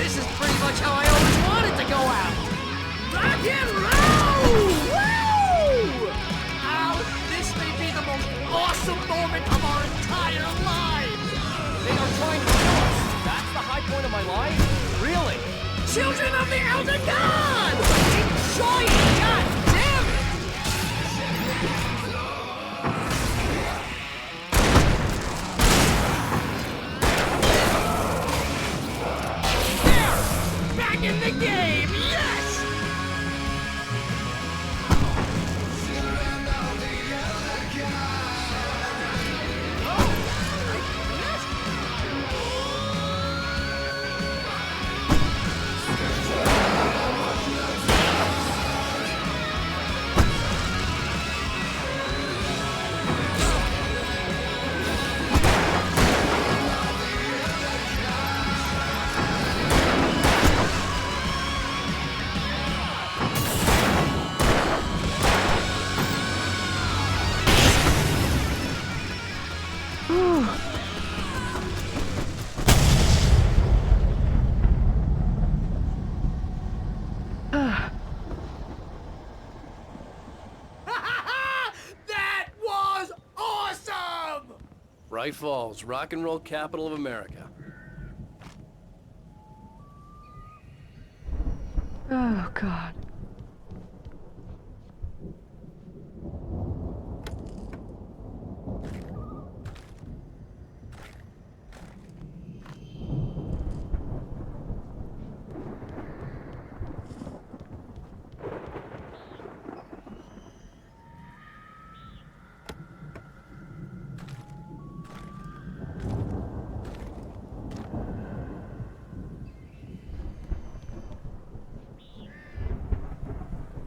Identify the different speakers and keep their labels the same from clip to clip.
Speaker 1: This is pretty much how I always wanted to go out. Rock and roll! Woo! Al, this may be the most awesome moment of our entire lives.
Speaker 2: They are trying to kill us. That's the high point of my life? Really?
Speaker 1: Children of the Elder God! Enjoy it! God damn it! There! Back in the game! Yes! That was awesome!
Speaker 3: Bright Falls, rock and roll capital of America.
Speaker 4: Oh, God.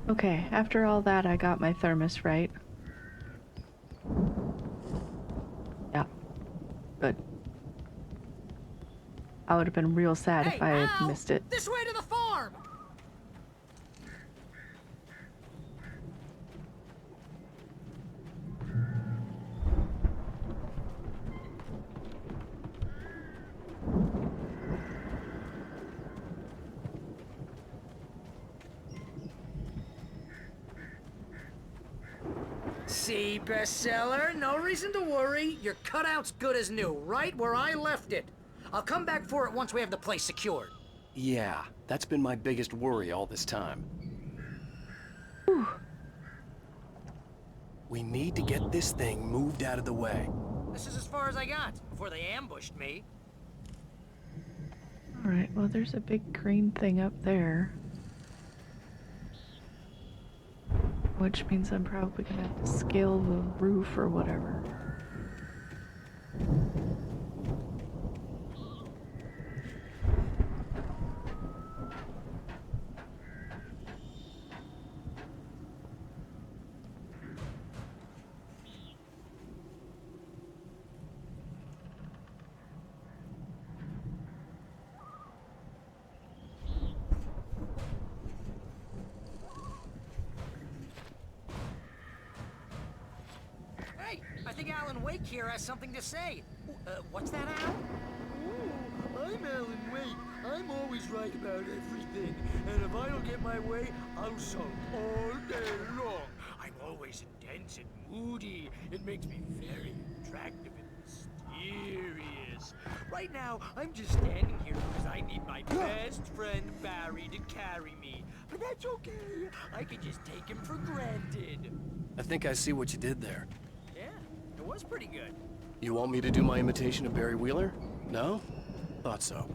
Speaker 4: Okay, after all that, I got my thermos right. Yeah, good. I would have been real sad if I had
Speaker 1: Al,
Speaker 4: missed it.
Speaker 1: This way to the farm! See, bestseller, no reason to worry. Your cutout's good as new, right where I left it. I'll come back for it once we have the place secured.
Speaker 3: Yeah, that's been my biggest worry all this time.
Speaker 4: Whew.
Speaker 3: We need to get this thing moved out of the way.
Speaker 1: This is as far as I got before they ambushed me.
Speaker 4: Alright, well, there's a big green thing up there. Which means I'm probably gonna have to scale the roof or whatever.
Speaker 1: Hey, I think Alan Wake here has something to say. What's that, Al?
Speaker 5: Oh, I'm Alan Wake. I'm always right about everything. And if I don't get my way, I'll sulk all day long. I'm always intense and moody. It makes me very attractive and mysterious. Right now, I'm just standing here because I need my best friend Barry to carry me. But that's okay. I can just take him for granted.
Speaker 3: I think I see what you did there.
Speaker 1: Yeah, it was pretty good.
Speaker 3: You want me to do my imitation of Barry Wheeler? No? Thought so.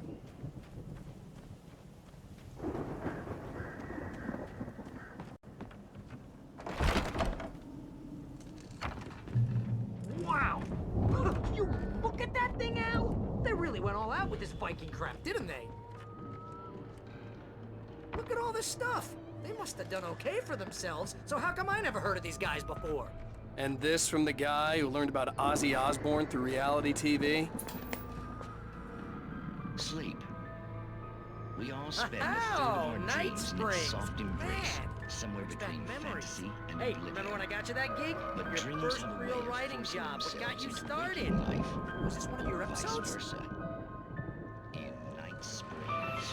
Speaker 1: Wow! You look at that thing, Al! They really went all out with this Viking crap, didn't they? Look at all this stuff. They must have done okay for themselves, so how come I never heard of these guys before?
Speaker 3: And this from the guy who learned about Ozzy Osbourne through reality TV?
Speaker 6: Sleep. We all spend a third
Speaker 1: Oh,
Speaker 6: of our
Speaker 1: Night
Speaker 6: dreams in its
Speaker 1: Springs.
Speaker 6: soft embrace,
Speaker 1: Man,
Speaker 6: somewhere
Speaker 1: brings back
Speaker 6: between
Speaker 1: memories.
Speaker 6: fantasy and
Speaker 1: Hey,
Speaker 6: oblivion.
Speaker 1: remember when I got you that gig?
Speaker 6: But
Speaker 1: Your
Speaker 6: dreams
Speaker 1: first
Speaker 6: have a way
Speaker 1: real
Speaker 6: of
Speaker 1: writing
Speaker 6: forcing
Speaker 1: job. What got
Speaker 6: themselves
Speaker 1: you
Speaker 6: into
Speaker 1: started?
Speaker 6: waking life,
Speaker 1: Was this one of your
Speaker 6: vice
Speaker 1: episodes?
Speaker 6: versa. In Night Springs.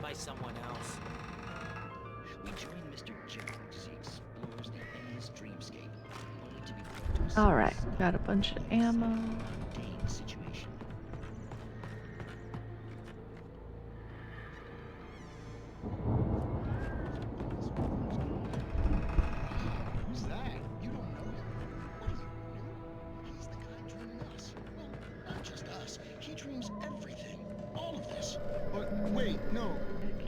Speaker 1: by someone else.
Speaker 6: We join Mr. Jones as he explores the endless dreamscape, only to be brought to a
Speaker 4: Alright, got a bunch of ammo.
Speaker 6: mundane situation.
Speaker 7: Who's that? You don't know him? What are you, new? He's the guy dreaming us. Well, not just us. He dreams everything. All of this. But wait, no.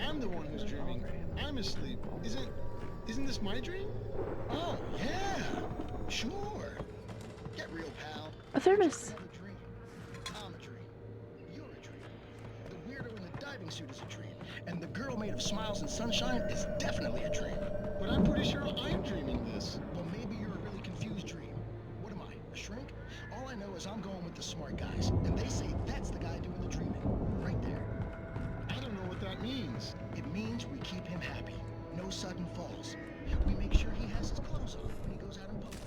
Speaker 7: I'm the one who's dreaming. I'm asleep. Isn't this my dream? Oh, yeah. Sure. Get real, pal.
Speaker 4: A thermos.
Speaker 7: Another dream. I'm a dream. You're a dream. The weirdo in the diving suit is a dream. And the girl made of smiles and sunshine is definitely a dream. But I'm pretty sure I'm dreaming this. Well, maybe you're a really confused dream. What am I, a shrink? All I know is I'm going with the smart guys, and they say that's the guy doing the dreaming. Right there. I don't know what that means. It means we keep him happy. No sudden falls. We make sure he has his clothes on when he goes out in public.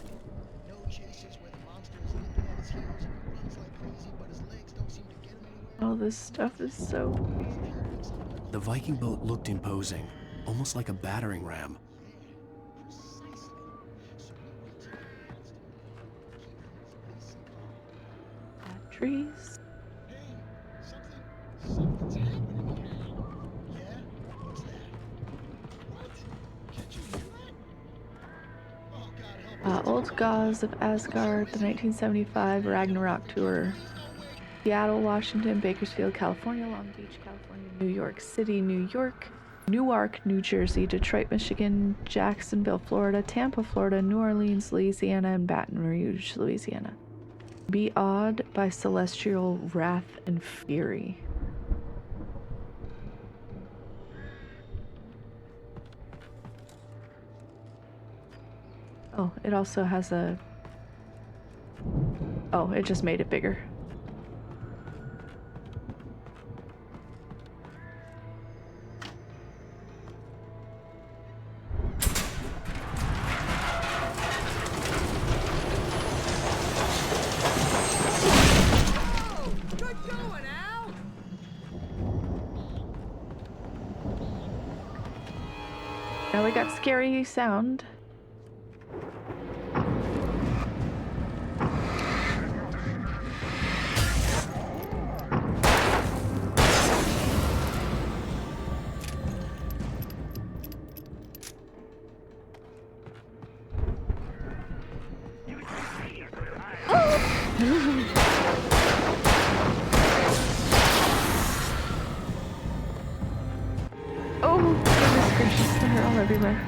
Speaker 7: No chases where the monster is nipping at his heels and he runs like crazy, but his legs don't seem to get him anywhere.
Speaker 4: All this stuff is so.
Speaker 3: The Viking boat looked imposing, almost like a battering ram.
Speaker 7: Precisely. So we wait till the monster. Keep him as nice and calm.
Speaker 4: Batteries.
Speaker 7: Hey, something's happening here. Yeah? What's that? What? Can't you hear that? Oh, God help us.
Speaker 4: Old Gods of Asgard, the 1975 Ragnarok Tour. Seattle, Washington, Bakersfield, California, Long Beach, California, New York City, New York, Newark, New Jersey, Detroit, Michigan, Jacksonville, Florida, Tampa, Florida, New Orleans, Louisiana, and Baton Rouge, Louisiana. Be awed by celestial wrath and fury. Oh, it also has a... Oh, it just made it bigger.
Speaker 1: Good going, Al!
Speaker 4: Now we got scary sound. Oh, goodness gracious, they're all everywhere.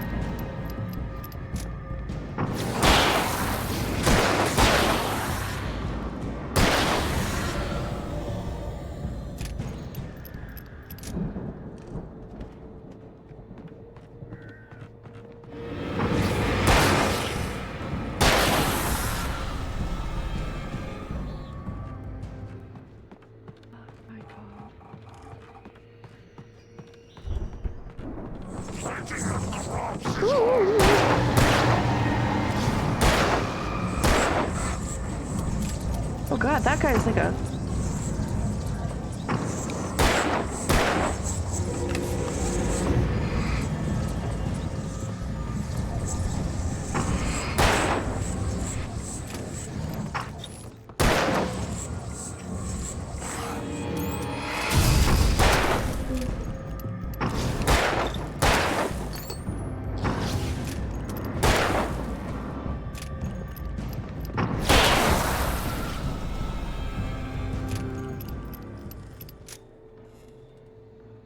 Speaker 4: Oh my God. Oh God, that guy's like a...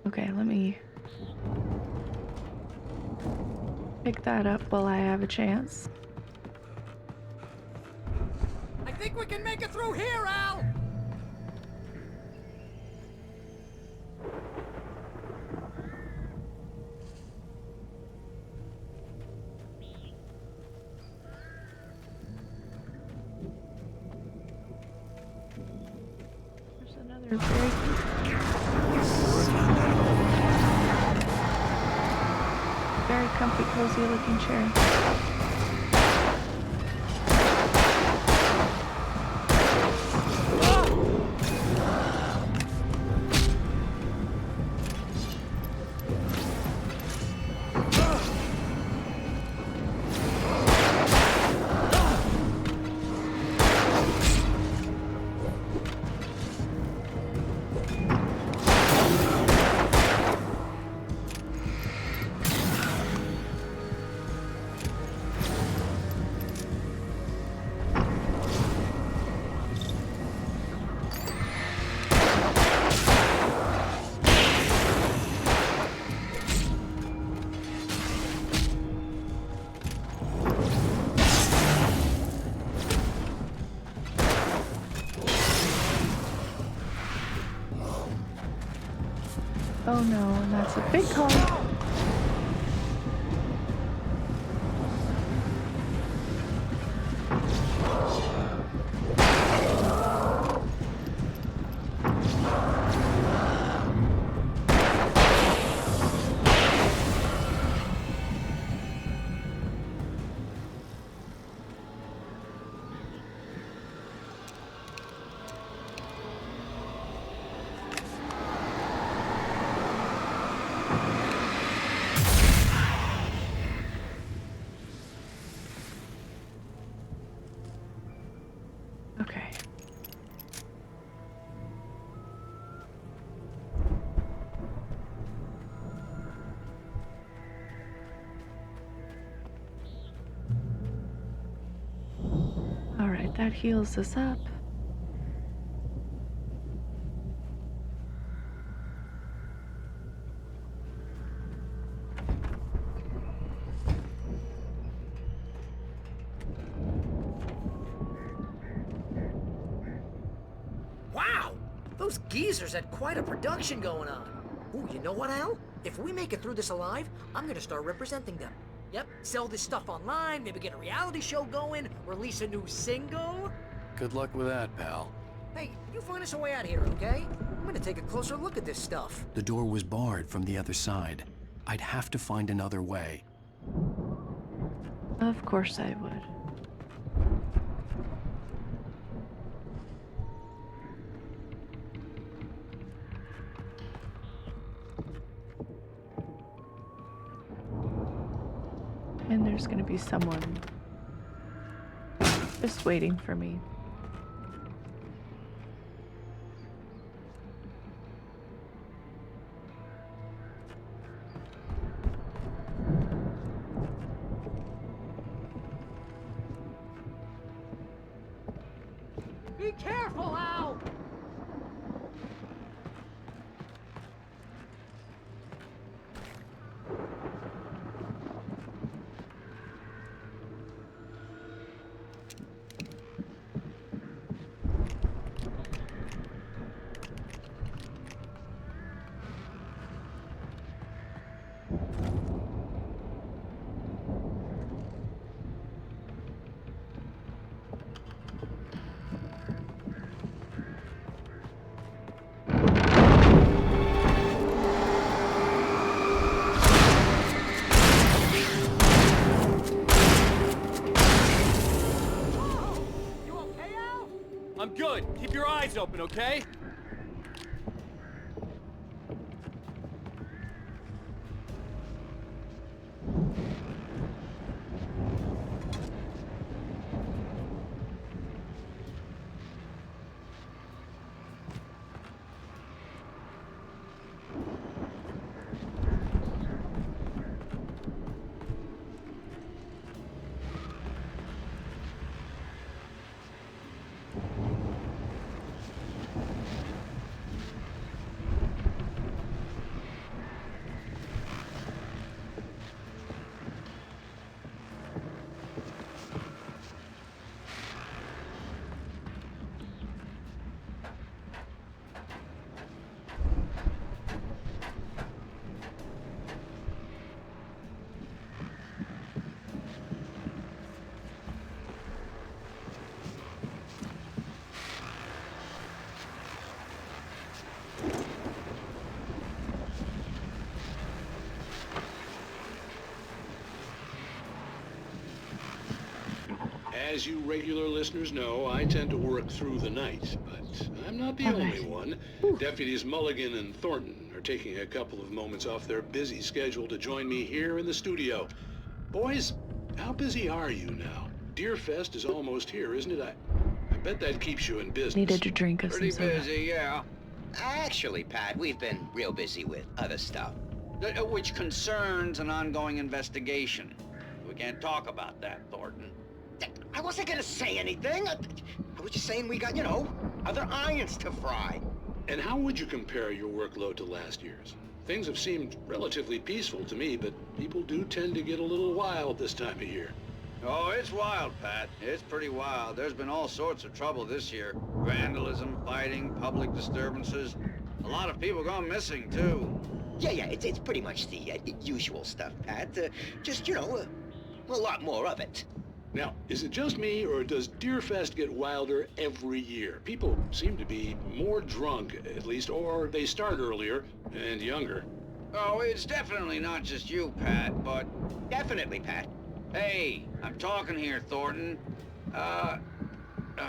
Speaker 4: Okay, let me pick that up while I have a chance.
Speaker 1: I think we can make it through here, Al!
Speaker 4: There's another very comfy, cozy looking chair. Oh no, and that's a big car. Okay. All right, that heals us up.
Speaker 1: Wow! Those geezers had quite a production going on. Ooh, you know what, Al? If we make it through this alive, I'm gonna start representing them. Yep, sell this stuff online, maybe get a reality show going, release a new single.
Speaker 3: Good luck with that, pal.
Speaker 1: Hey, you find us a way out here, okay? I'm gonna take a closer look at this stuff.
Speaker 3: The door was barred from the other side. I'd have to find another way.
Speaker 4: Of course I would. And there's gonna be someone just waiting for me.
Speaker 1: Be careful, Al!
Speaker 2: I'm good. Keep your eyes open, okay?
Speaker 8: As you regular listeners know, I tend to work through the night, but I'm not the only one. Deputies Mulligan and Thornton are taking a couple of moments off their busy schedule to join me here in the studio. Boys, how busy are you now? Deerfest is almost here, isn't it? I bet that keeps you in business.
Speaker 4: Needed a drink of
Speaker 9: Pretty
Speaker 4: some soda.
Speaker 9: busy, yeah. Actually, Pat, we've been real busy with other stuff, which concerns an ongoing investigation. We can't talk about that, Thornton. I wasn't gonna say anything. I was just saying we got, you know, other irons to fry.
Speaker 8: And how would you compare your workload to last year's? Things have seemed relatively peaceful to me, but people do tend to get a little wild this time of year.
Speaker 9: Oh, it's wild, Pat. It's pretty wild. There's been all sorts of trouble this year. Vandalism, fighting, public disturbances. A lot of people gone missing, too. Yeah, it's pretty much the usual stuff, Pat. Just, a lot more of it.
Speaker 8: Now, is it just me, or does Deerfest get wilder every year? People seem to be more drunk, at least, or they start earlier and younger.
Speaker 9: Oh, it's definitely not just you, Pat, but... Definitely, Pat. Hey, I'm talking here, Thornton. Oh,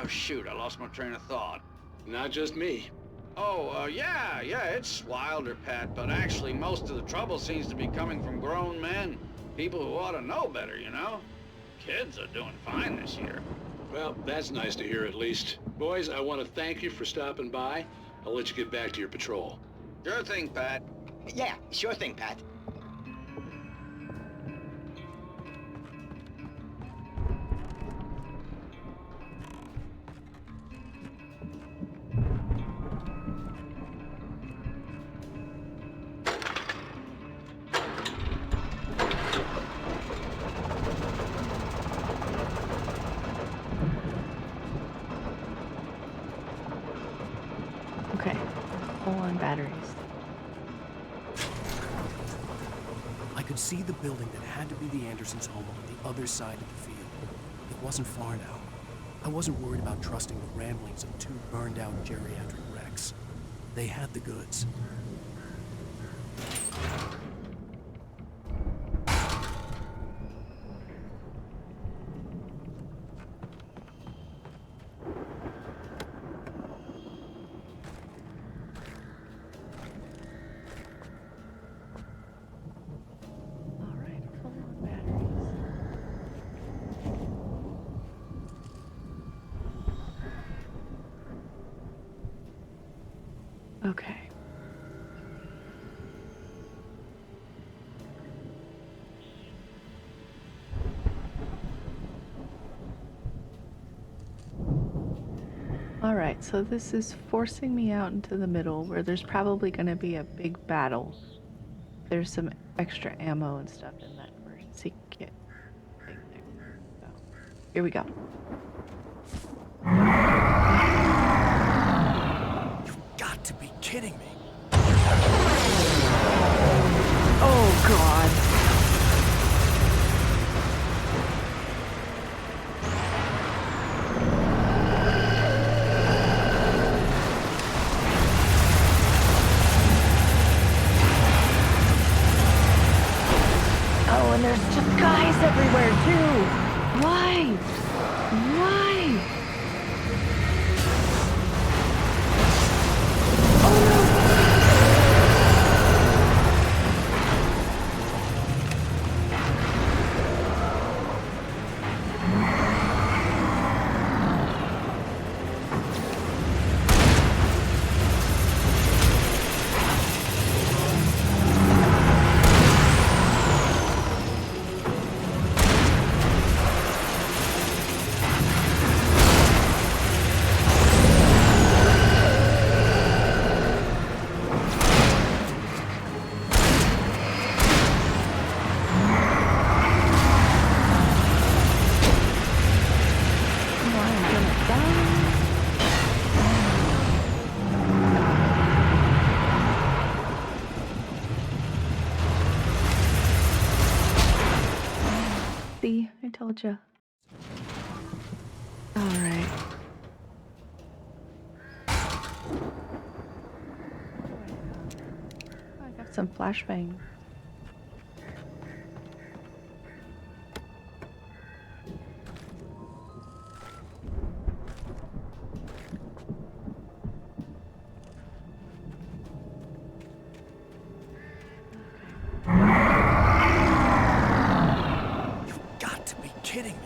Speaker 9: shoot, I lost my train of thought.
Speaker 8: Not just me.
Speaker 9: Oh, yeah, it's wilder, Pat, but actually most of the trouble seems to be coming from grown men. People who ought to know better, Kids are doing fine this year.
Speaker 8: Well, that's nice to hear at least. Boys, I want to thank you for stopping by. I'll let you get back to your patrol.
Speaker 9: Sure thing, Pat. Yeah, sure thing, Pat.
Speaker 4: Okay, full on batteries.
Speaker 3: I could see the building that had to be the Andersons' home on the other side of the field. It wasn't far now. I wasn't worried about trusting the ramblings of two burned-out geriatric wrecks. They had the goods.
Speaker 4: Okay. Alright, so this is forcing me out into the middle where there's probably going to be a big battle. There's some extra ammo and stuff in that emergency kit thing there. So, here we go.
Speaker 3: You've got to be kidding me.
Speaker 4: Oh, God. Oh, and there's just guys everywhere, too. Why? Why? Oh, no. See, I told you. All right. I got some flashbang.
Speaker 3: Kidding me.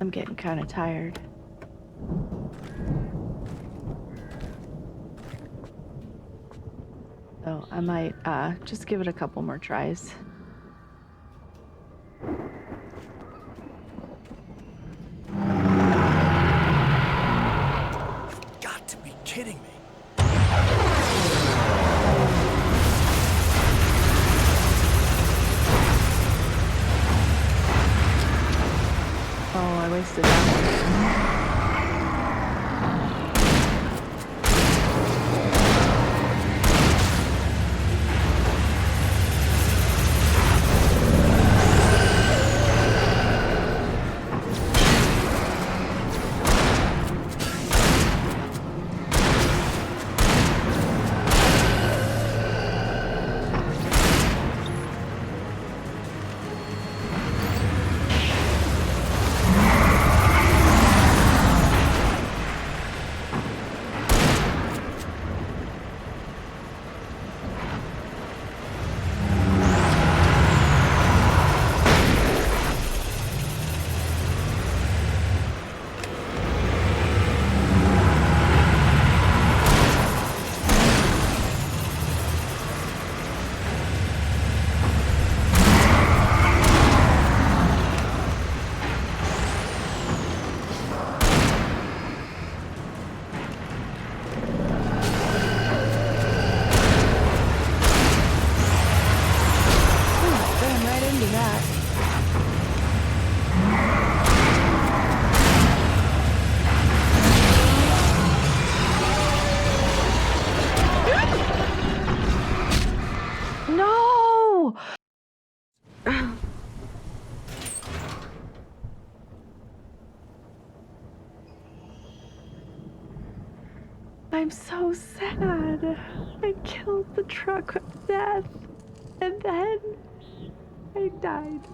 Speaker 4: I'm getting kind of tired. So I might just give it a couple more tries.
Speaker 3: You've got to be kidding me.
Speaker 4: Oh, I wasted that one. No! I'm so sad. I killed the truck with death. And then I died.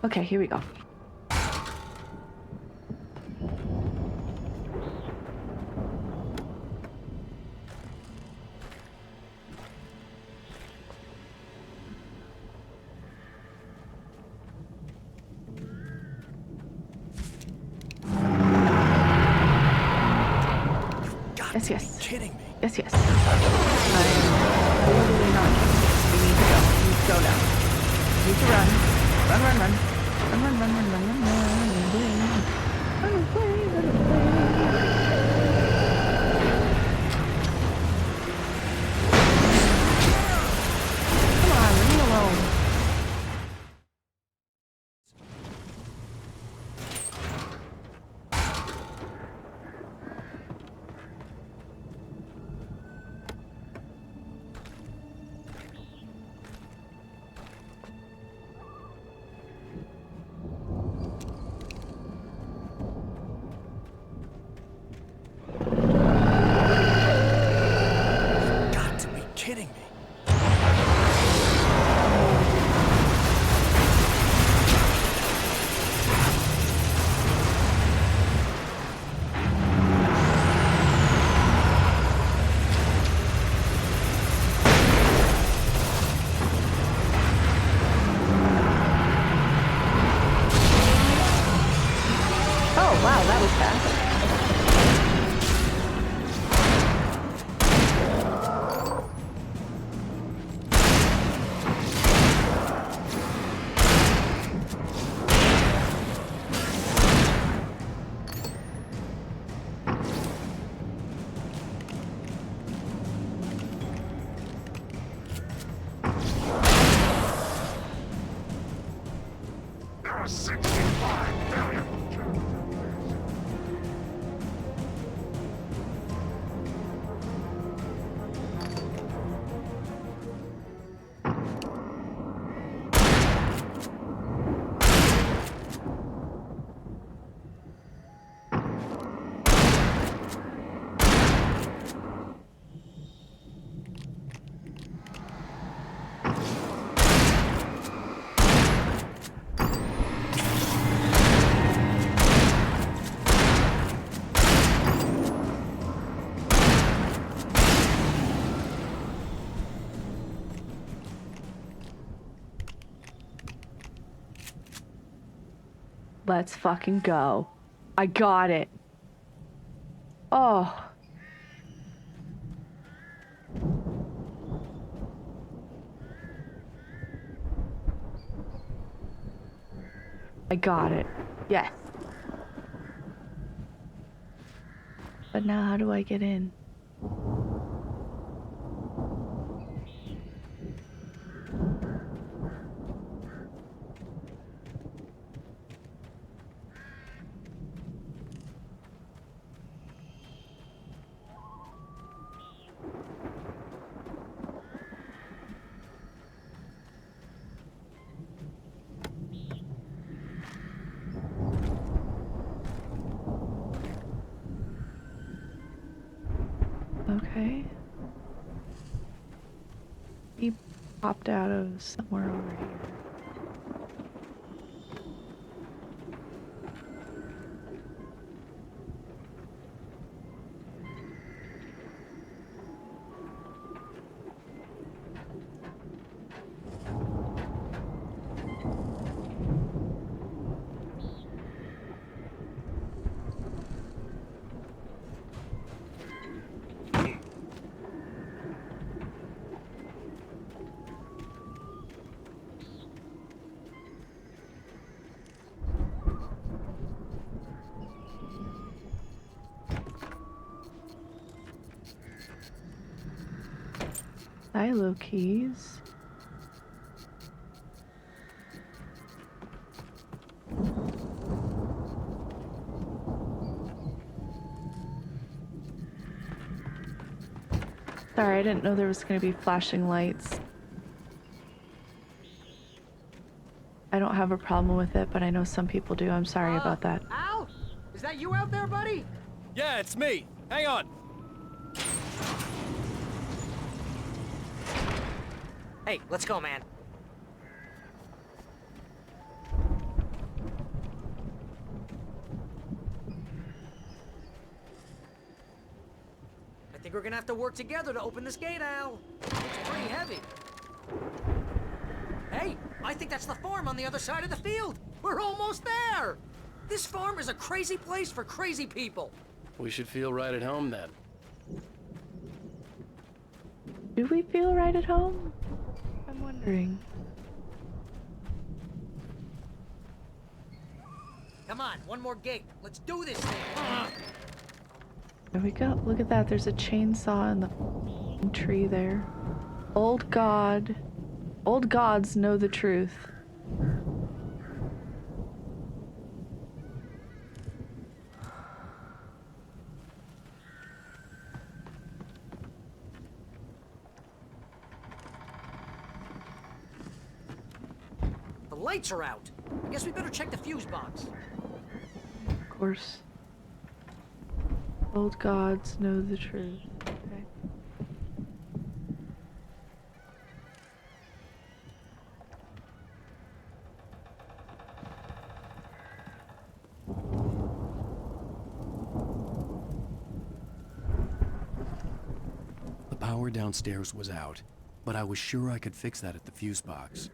Speaker 4: Okay, here we go. Yes, yes.
Speaker 3: Kidding me.
Speaker 4: Yes, yes. I'm totally not kidding. You need to go. You need to go now. You need to run. Run, run, run. Run, run, run, run, run, run, run, run away. Run away, run away. Come on, leave me alone. Let's fucking go. I got it. Oh. I got it. Yes. But now how do I get in? Okay. He popped out of somewhere over here. Silo keys. Sorry, I didn't know there was going to be flashing lights. I don't have a problem with it, but I know some people do. I'm sorry about that.
Speaker 1: Al? Is that you out there, buddy?
Speaker 2: Yeah, it's me. Hang on.
Speaker 1: Hey, let's go, man. I think we're gonna have to work together to open this gate, Al. It's pretty heavy. Hey, I think that's the farm on the other side of the field. We're almost there. This farm is a crazy place for crazy people.
Speaker 3: We should feel right at home then.
Speaker 4: Do we feel right at home? I'm wondering.
Speaker 1: Come on, one more gate. Let's do this thing.
Speaker 4: There we go. Look at that. There's a chainsaw in the tree there. Old God. Old gods know the truth.
Speaker 1: The lights are out. I guess we better check the fuse box.
Speaker 4: Of course. Old gods know the truth. Okay.
Speaker 3: The power downstairs was out, but I was sure I could fix that at the fuse box.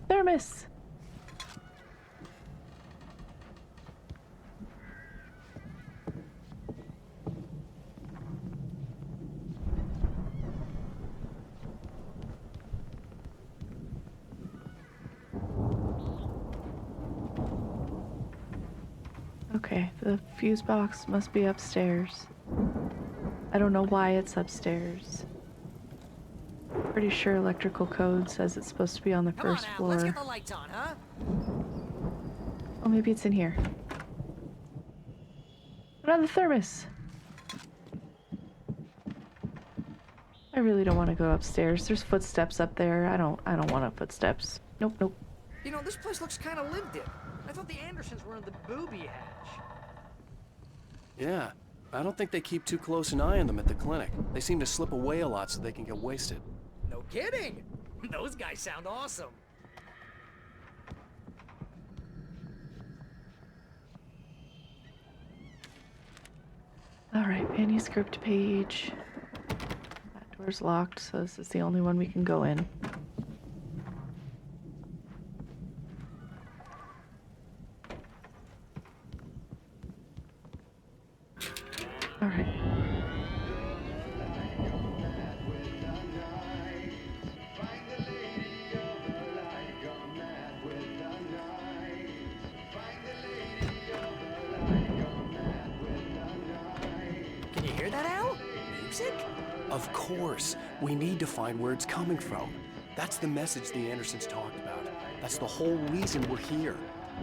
Speaker 4: Thermos! Okay, the fuse box must be upstairs. I don't know why it's upstairs. Pretty sure electrical code says it's supposed to be on the
Speaker 1: Come
Speaker 4: first
Speaker 1: on, Al.
Speaker 4: floor.
Speaker 1: Let's get the lights on, huh?
Speaker 4: Oh, maybe it's in here. Another thermos. I really don't want to go upstairs. There's footsteps up there. I don't want footsteps. Nope, nope.
Speaker 1: You know, this place looks kind of lived in. I thought the Andersons were in the booby hatch.
Speaker 3: Yeah, I don't think they keep too close an eye on them at the clinic. They seem to slip away a lot so they can get wasted.
Speaker 1: No kidding. Those guys sound awesome.
Speaker 4: All right, Manuscript page. That door's locked, so this is the only one we can go in. All right.
Speaker 1: Can you hear that, Al? Music?
Speaker 3: Of course. We need to find where it's coming from. That's the message the Andersons talked about. That's the whole reason we're here.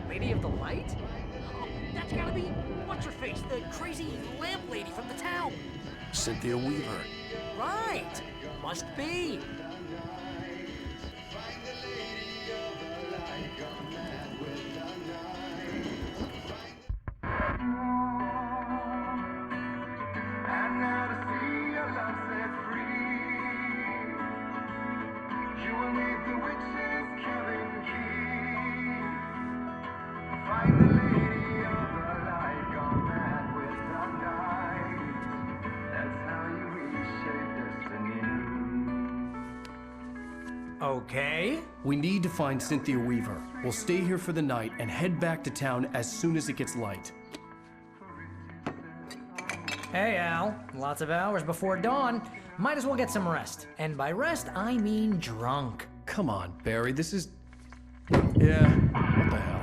Speaker 1: Lady of the Light? Oh, that's gotta be what's-her-face, the crazy lamp lady from the town.
Speaker 3: Cynthia Weaver.
Speaker 1: Right. Must be. Okay.
Speaker 3: We need to find Cynthia Weaver. We'll stay here for the night and head back to town as soon as it gets light.
Speaker 1: Hey, Al. Lots of hours before dawn. Might as well get some rest. And by rest, I mean drunk.
Speaker 3: Come on, Barry, this is... Yeah, what the hell?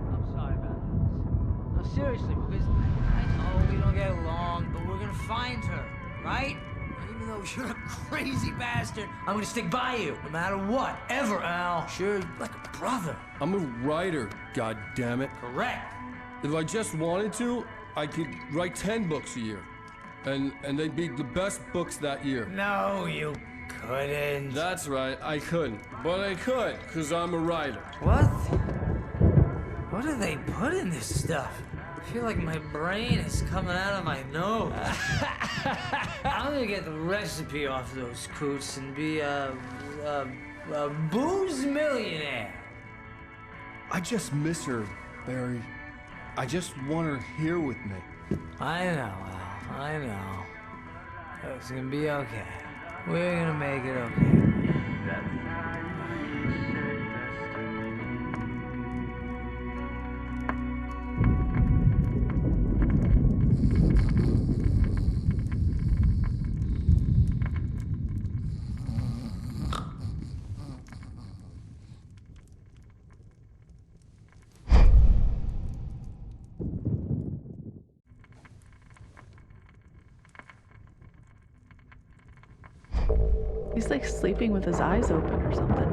Speaker 1: I'm sorry about this. No, seriously, because I know we don't get along, but we're gonna find her, right? Even though you're a crazy bastard, I'm gonna stick by you, no matter what, ever, Al. Sure, like a brother.
Speaker 10: I'm a writer, goddammit.
Speaker 1: Correct.
Speaker 10: If I just wanted to, I could write 10 books a year. And they'd be the best books that year.
Speaker 1: No, you couldn't.
Speaker 10: That's right, I couldn't. But I could, because I'm a writer.
Speaker 1: What? What do they put in this stuff? I feel like my brain is coming out of my nose. I'm gonna get the recipe off those coots and be a booze millionaire.
Speaker 10: I just miss her, Barry. I just want her here with me.
Speaker 1: I know, Al. I know. It's gonna be okay. We're gonna make it okay.
Speaker 4: He's like sleeping with his eyes open or something.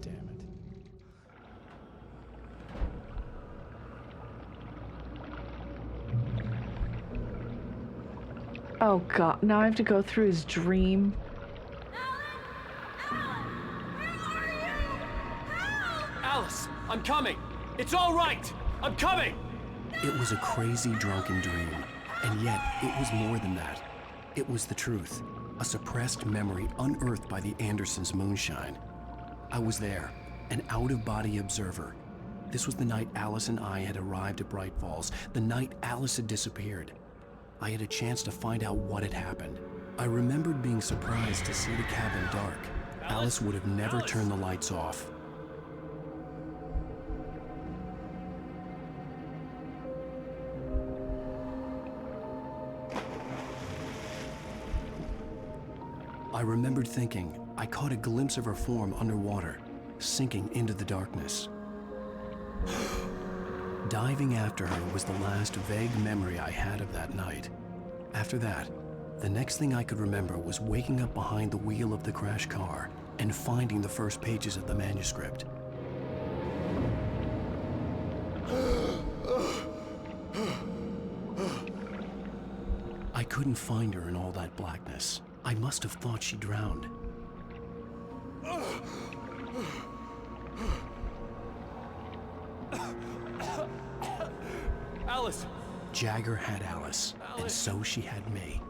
Speaker 3: Damn it.
Speaker 4: Oh god, now I have to go through his dream.
Speaker 2: Alice, I'm coming. It's all right. I'm coming.
Speaker 3: It was a crazy, drunken dream. And yet, it was more than that. It was the truth. A suppressed memory unearthed by the Andersons' moonshine. I was there, an out-of-body observer. This was the night Alice and I had arrived at Bright Falls, the night Alice had disappeared. I had a chance to find out what had happened. I remembered being surprised to see the cabin dark. Alice would have never turned the lights off. I remembered thinking I caught a glimpse of her form underwater, sinking into the darkness. Diving after her was the last vague memory I had of that night. After that, the next thing I could remember was waking up behind the wheel of the crashed car and finding the first pages of the manuscript. I couldn't find her in all that blackness. I must have thought she drowned.
Speaker 2: Alice!
Speaker 3: Jagger had Alice. And so she had me.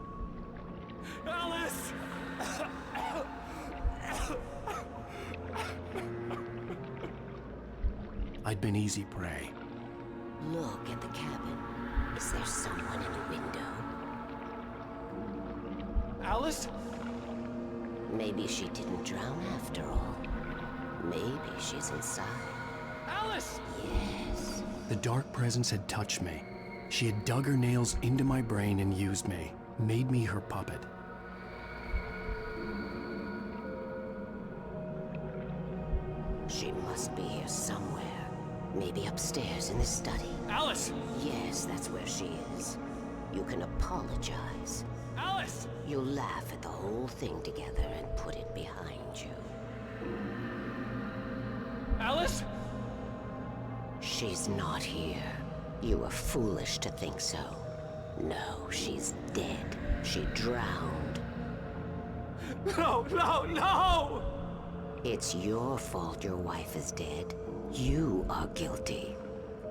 Speaker 2: Alice!
Speaker 3: I'd been easy prey.
Speaker 11: Look at the cabin. Is there someone in the window?
Speaker 2: Alice?
Speaker 11: Maybe she didn't drown after all. Maybe she's inside.
Speaker 2: Alice!
Speaker 11: Yes.
Speaker 3: The dark presence had touched me. She had dug her nails into my brain and used me, made me her puppet.
Speaker 11: She must be here somewhere. Maybe upstairs in the study.
Speaker 2: Alice!
Speaker 11: Yes, that's where she is. You can apologize.
Speaker 2: Alice!
Speaker 11: You'll laugh at the whole thing together and put it behind you.
Speaker 2: Alice?
Speaker 11: She's not here. You were foolish to think so. No, she's dead. She drowned.
Speaker 2: No, no, no!
Speaker 11: It's your fault your wife is dead. You are guilty.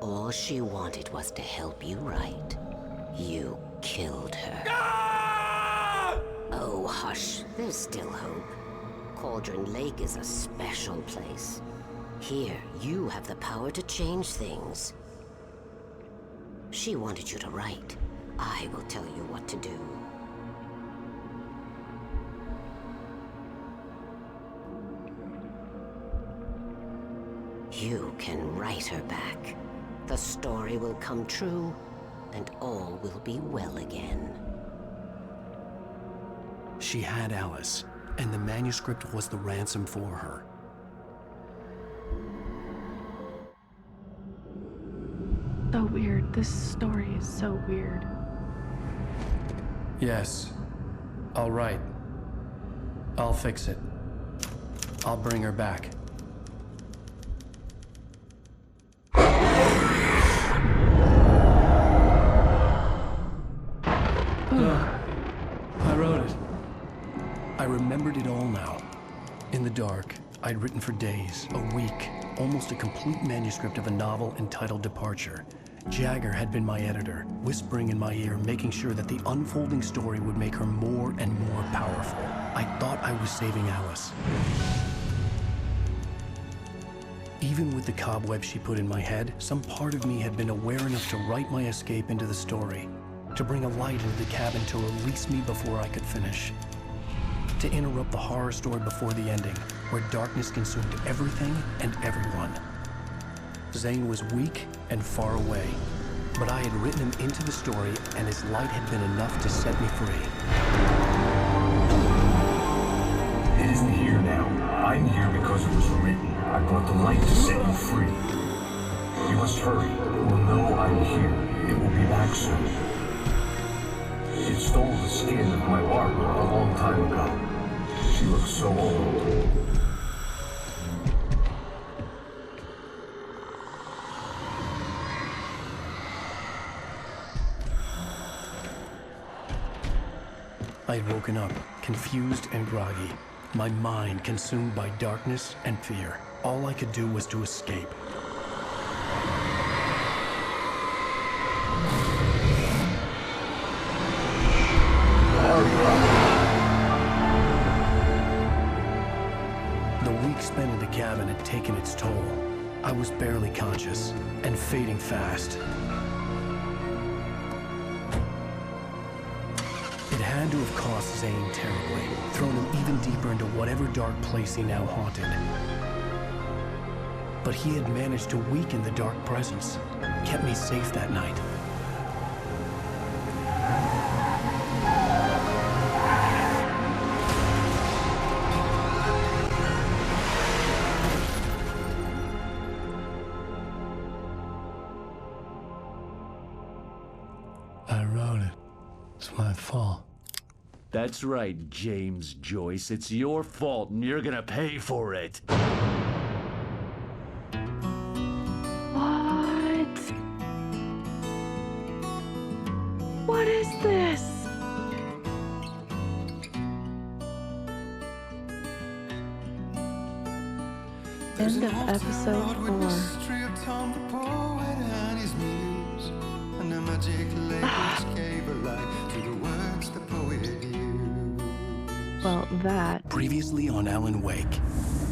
Speaker 11: All she wanted was to help you right. You killed her.
Speaker 2: Ah!
Speaker 11: Oh, hush. There's still hope. Cauldron Lake is a special place. Here, you have the power to change things. She wanted you to write. I will tell you what to do. You can write her back. The story will come true, and all will be well again.
Speaker 3: She had Alice, and the manuscript was the ransom for her.
Speaker 4: So weird. This story is so weird.
Speaker 3: Yes. All right. I'll fix it. I'll bring her back. I wrote it. I remembered it all now. In the dark, I'd written for days, a week, almost a complete manuscript of a novel entitled Departure. Jagger had been my editor, whispering in my ear, making sure that the unfolding story would make her more and more powerful. I thought I was saving Alice. Even with the cobweb she put in my head, some part of me had been aware enough to write my escape into the story, to bring a light into the cabin to release me before I could finish, to interrupt the horror story before the ending, where darkness consumed everything and everyone. Zane was weak and far away, but I had written him into the story, and his light had been enough to set me free.
Speaker 12: It isn't here now. I'm here because it was written. I brought the light to set you free. You must hurry. It will know I'm here. It will be back soon. It stole the skin of my Barbara a long time ago. She looks so old.
Speaker 3: I had woken up, confused and groggy, my mind consumed by darkness and fear. All I could do was to escape. The week spent in the cabin had taken its toll. I was barely conscious and fading fast. It had to have cost Zane terribly, thrown him even deeper into whatever dark place he now haunted. But he had managed to weaken the dark presence, kept me safe that night. I wrote it. It's my fault.
Speaker 13: That's right, James Joyce. It's your fault, and you're gonna pay for it.
Speaker 4: What? What is this? End of episode 4.
Speaker 14: light to the words the poet used.
Speaker 4: Well, that.
Speaker 3: Previously on Alan Wake.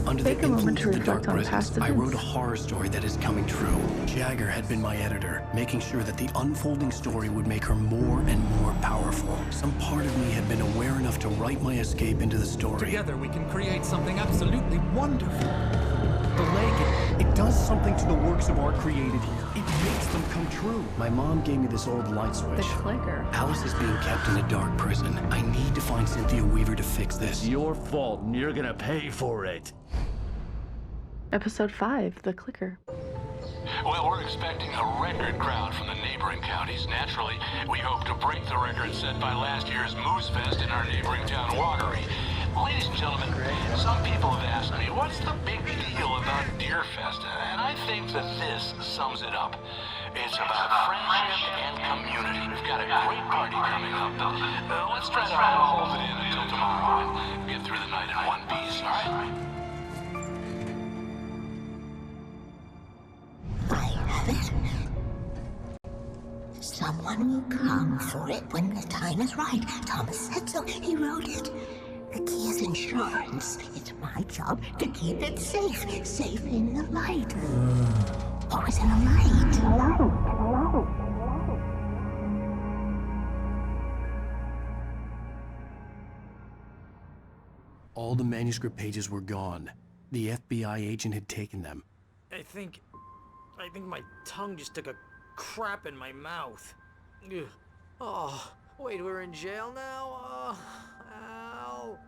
Speaker 3: Under the
Speaker 4: Take a moment
Speaker 3: influence
Speaker 4: to
Speaker 3: of the dark
Speaker 4: reflect on
Speaker 3: presence,
Speaker 4: past
Speaker 3: I wrote a
Speaker 4: events.
Speaker 3: horror story that is coming true. Jagger had been my editor, making sure that the unfolding story would make her more and more powerful. Some part of me had been aware enough to write my escape into the story.
Speaker 15: Together we can create something absolutely wonderful.
Speaker 3: The leg, it does something to the works of art created here. It makes them come true. My mom gave me this old light switch.
Speaker 4: The clicker.
Speaker 3: Alice is being kept in a dark prison. I need to find Cynthia Weaver to fix this.
Speaker 13: It's your fault, and you're gonna pay for it.
Speaker 4: Episode 5, The Clicker.
Speaker 8: Well, we're expecting a record crowd from the neighboring counties. Naturally, we hope to break the record set by last year's Moose Fest in our neighboring town, Watery. Ladies and gentlemen, some people have asked me, what's the big deal about Deer Fest? And I think that this sums it up. It's about friendship and community. We've got a great party coming up, but let's try to hold it in until tomorrow and get through the night in one piece, all right?
Speaker 16: I have it. Someone will come for it when the time is right. Thomas said so. He wrote it. The key is insurance. It's my job to keep it safe. Safe in the light. Always in the light. Hello.
Speaker 3: All the manuscript pages were gone. The FBI agent had taken them.
Speaker 5: I think my tongue just took a crap in my mouth. Ugh. Oh, wait, we're in jail now? Al.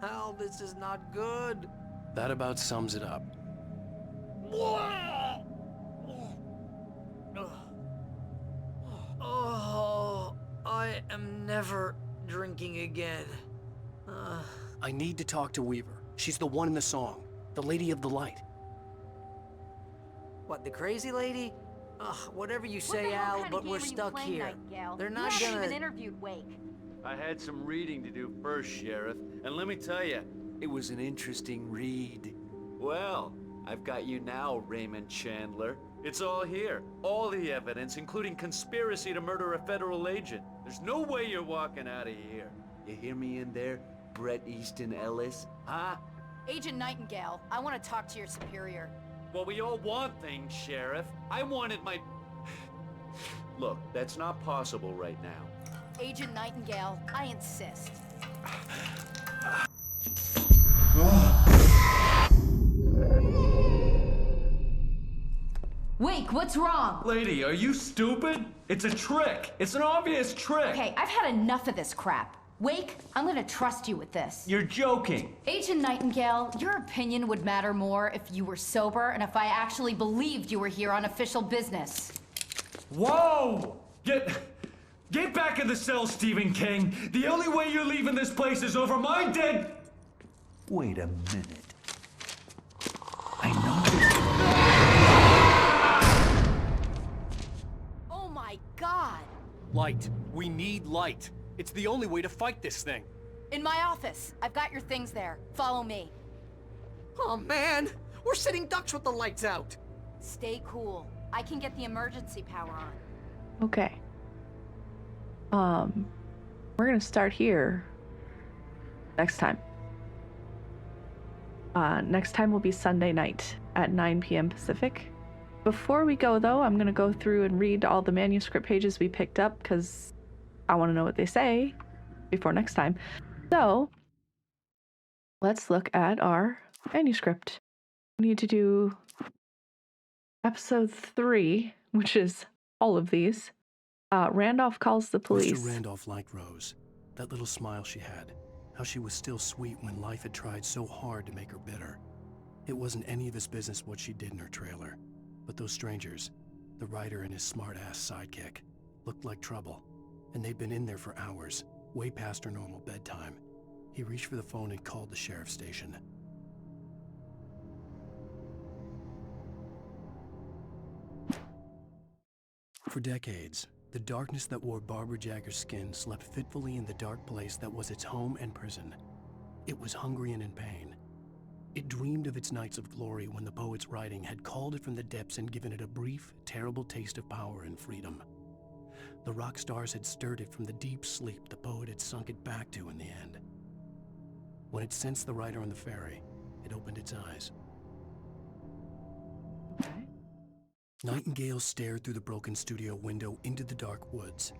Speaker 5: Al, this is not good.
Speaker 3: That about sums it up.
Speaker 5: Oh, I am never drinking again.
Speaker 3: I need to talk to Weaver. She's the one in the song. The Lady of the Light.
Speaker 5: What, the crazy lady? Ugh, whatever you say, Al, but we're stuck here. They're not
Speaker 17: you haven't
Speaker 5: gonna...
Speaker 17: even interviewed Wake.
Speaker 13: I had some reading to do first, Sheriff, and let me tell you, it was an interesting read. Well, I've got you now, Raymond Chandler. It's all here. All the evidence, including conspiracy to murder a federal agent. There's no way you're walking out of here. You hear me in there, Bret Easton Ellis? Huh?
Speaker 17: Agent Nightingale, I want to talk to your superior.
Speaker 13: Well, we all want things, Sheriff. I wanted my... Look, that's not possible right now.
Speaker 17: Agent Nightingale, I insist. Wake, what's wrong?
Speaker 13: Lady, are you stupid? It's a trick. It's an obvious trick.
Speaker 17: Okay, I've had enough of this crap. Wake, I'm gonna trust you with this.
Speaker 13: You're joking.
Speaker 17: Agent Nightingale, your opinion would matter more if you were sober and if I actually believed you were here on official business.
Speaker 13: Whoa! Get back in the cell, Stephen King. The only way you're leaving this place is over my dead... Wait a minute. I know...
Speaker 17: Oh my God!
Speaker 2: Light. We need light. It's the only way to fight this thing.
Speaker 17: In my office. I've got your things there. Follow me.
Speaker 5: Oh man, we're sitting ducks with the lights out.
Speaker 17: Stay cool. I can get the emergency power on.
Speaker 4: Okay. We're gonna start here next time. Next time will be Sunday night at 9 p.m. Pacific. Before we go, though, I'm gonna go through and read all the manuscript pages we picked up because I want to know what they say before next time. So let's look at our manuscript. We need to do episode 3, which is all of these. Randolph calls the police.
Speaker 3: Mr. Randolph liked Rose. That little smile she had. How she was still sweet when life had tried so hard to make her bitter. It wasn't any of his business what she did in her trailer. But those strangers, the writer and his smart-ass sidekick, looked like trouble. And they'd been in there for hours, way past her normal bedtime. He reached for the phone and called the sheriff's station. For decades, the darkness that wore Barbara Jagger's skin slept fitfully in the dark place that was its home and prison. It was hungry and in pain. It dreamed of its nights of glory when the poet's writing had called it from the depths and given it a brief, terrible taste of power and freedom. The rock stars had stirred it from the deep sleep the poet had sunk it back to in the end. When it sensed the rider on the ferry, it opened its eyes. Nightingale stared through the broken studio window into the dark woods.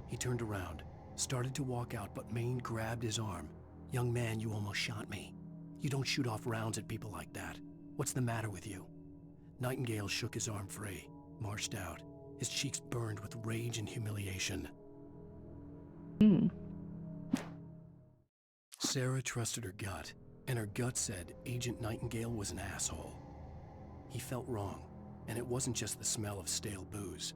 Speaker 3: He turned around, started to walk out, but Maine grabbed his arm. "Young man, you almost shot me. You don't shoot off rounds at people like that. What's the matter with you?" Nightingale shook his arm free, marched out. His cheeks burned with rage and humiliation. Sarah trusted her gut, and her gut said Agent Nightingale was an asshole. He felt wrong, and it wasn't just the smell of stale booze.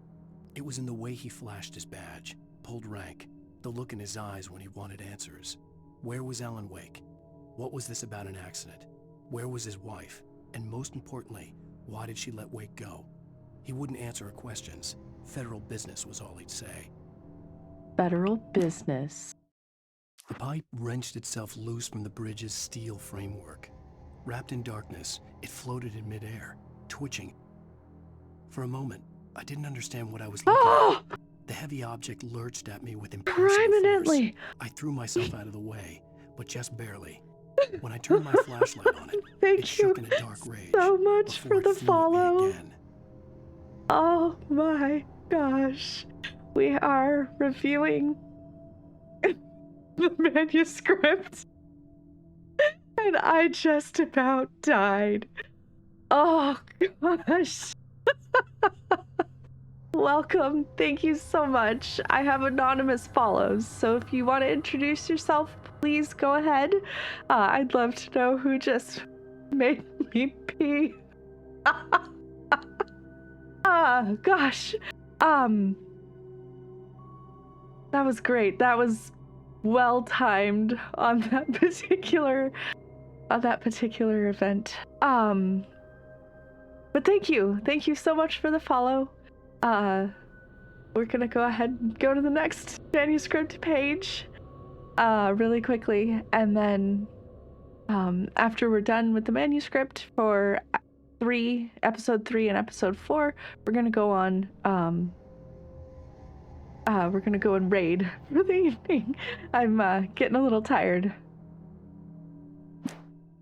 Speaker 3: It was in the way he flashed his badge, pulled rank, the look in his eyes when he wanted answers. Where was Ellen Wake? What was this about an accident? Where was his wife? And most importantly, why did she let Wake go? He wouldn't answer her questions. Federal business was all he'd say.
Speaker 4: Federal business.
Speaker 3: The pipe wrenched itself loose from the bridge's steel framework. Wrapped in darkness, it floated in midair, twitching. For a moment, I didn't understand what I was looking at. The heavy object lurched at me with impossible force. I threw myself out of the way, but just barely. When I turned my flashlight on it, it shook in a dark rage.
Speaker 4: So much for the follow.
Speaker 3: Again.
Speaker 4: Oh my gosh. We are reviewing the manuscript. And I just about died. Oh gosh. Welcome. Thank you so much. I have anonymous follows, so if you want to introduce yourself, please go ahead. I'd love to know who just made me pee. Gosh. That was great. That was well timed on that particular event. But thank you so much for the follow. We're gonna go ahead and go to the next manuscript page really quickly, and then after we're done with the manuscript for episode 3 and episode 4, we're gonna go on we're gonna go and raid for the evening. I'm getting a little tired.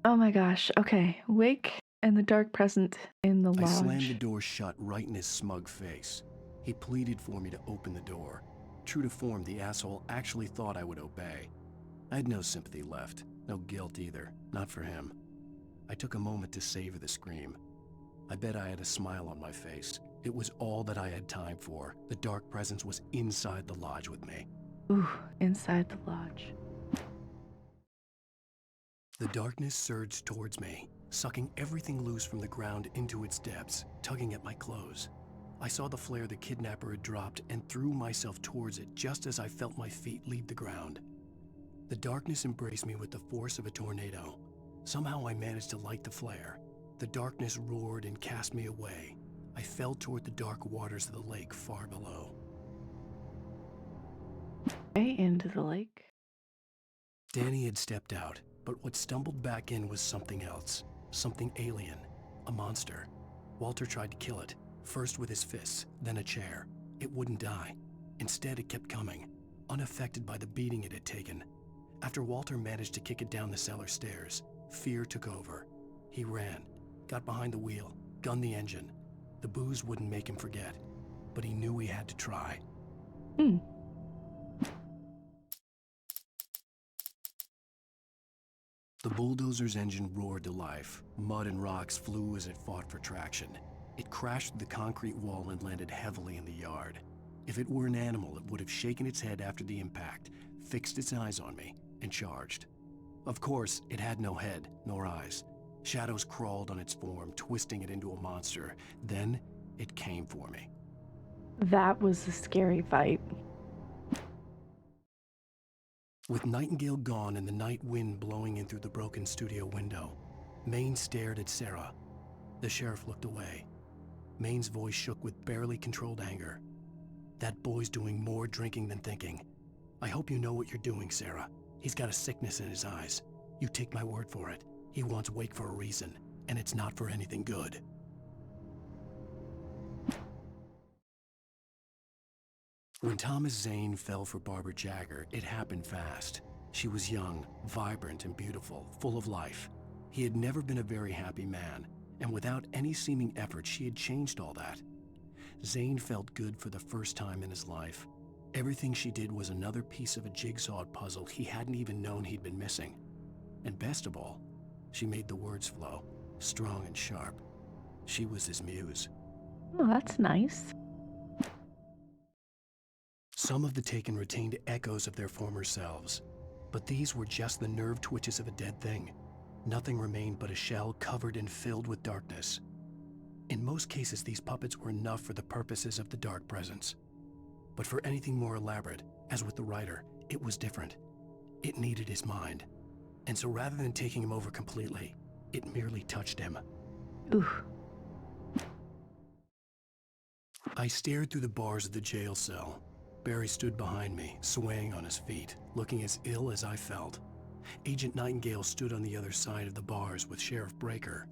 Speaker 4: Oh my gosh. Okay, Wake and the dark present in the lodge.
Speaker 3: I slammed the door shut right in his smug face. He pleaded for me to open the door. True to form, the asshole actually thought I would obey. I had no sympathy left, no guilt either, not for him. I took a moment to savor the scream. I bet I had a smile on my face. It was all that I had time for. The dark presence was inside the lodge with me.
Speaker 4: Ooh, inside the lodge.
Speaker 3: The darkness surged towards me, sucking everything loose from the ground into its depths, tugging at my clothes. I saw the flare the kidnapper had dropped and threw myself towards it just as I felt my feet leave the ground. The darkness embraced me with the force of a tornado. Somehow I managed to light the flare. The darkness roared and cast me away. I fell toward the dark waters of the lake far below.
Speaker 4: Into the lake.
Speaker 3: Danny had stepped out, but what stumbled back in was something else. Something alien. A monster. Walter tried to kill it, first with his fists, then a chair. It wouldn't die. Instead, it kept coming, unaffected by the beating it had taken. After Walter managed to kick it down the cellar stairs, fear took over. He ran, got behind the wheel, gunned the engine. The booze wouldn't make him forget, but he knew he had to try. The bulldozer's engine roared to life. Mud and rocks flew as it fought for traction. It crashed through the concrete wall and landed heavily in the yard. If it were an animal, it would have shaken its head after the impact, fixed its eyes on me, and charged. Of course, it had no head, nor eyes. Shadows crawled on its form, twisting it into a monster. Then, it came for me.
Speaker 4: That was a scary fight.
Speaker 3: With Nightingale gone and the night wind blowing in through the broken studio window, Maine stared at Sarah. The sheriff looked away. Maine's voice shook with barely controlled anger. "That boy's doing more drinking than thinking. I hope you know what you're doing, Sarah. He's got a sickness in his eyes. You take my word for it. He wants Wake for a reason, and it's not for anything good." When Thomas Zane fell for Barbara Jagger, it happened fast. She was young, vibrant, and beautiful, full of life. He had never been a very happy man, and without any seeming effort, she had changed all that. Zane felt good for the first time in his life. Everything she did was another piece of a jigsaw puzzle he hadn't even known he'd been missing. And best of all, she made the words flow, strong and sharp. She was his muse.
Speaker 4: Oh, that's nice.
Speaker 3: Some of the Taken retained echoes of their former selves, but these were just the nerve twitches of a dead thing. Nothing remained but a shell covered and filled with darkness. In most cases, these puppets were enough for the purposes of the dark presence. But for anything more elaborate, as with the writer, it was different. It needed his mind. And so rather than taking him over completely, it merely touched him.
Speaker 4: Ooh.
Speaker 3: I stared through the bars of the jail cell. Barry stood behind me, swaying on his feet, looking as ill as I felt. Agent Nightingale stood on the other side of the bars with Sheriff Breaker.